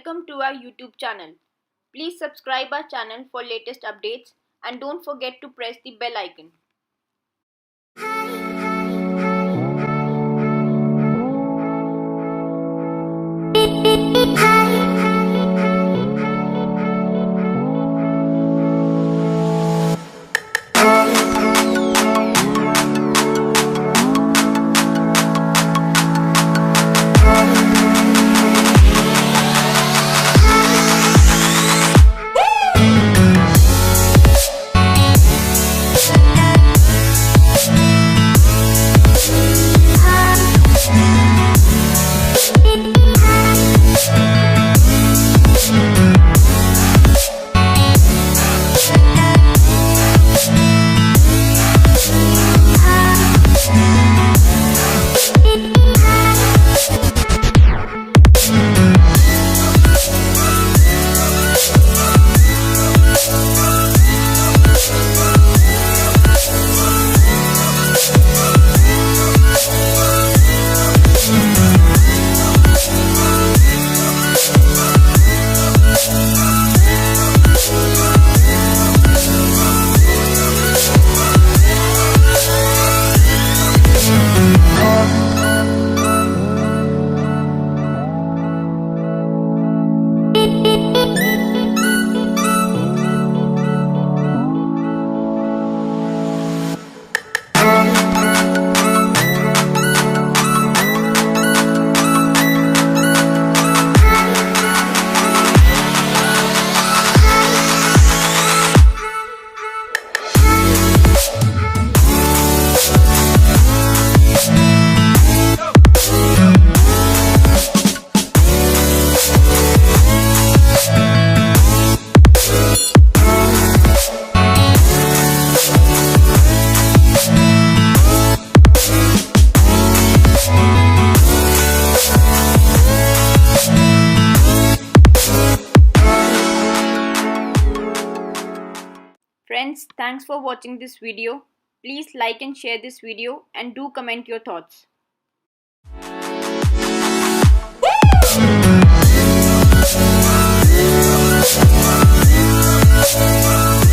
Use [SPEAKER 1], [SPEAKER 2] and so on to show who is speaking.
[SPEAKER 1] welcome to our YouTube channel. Please subscribe our channel for latest updates and don't forget to press the bell icon. Friends, thanks for watching this video. Please like and share this video and do comment your thoughts.
[SPEAKER 2] Woo!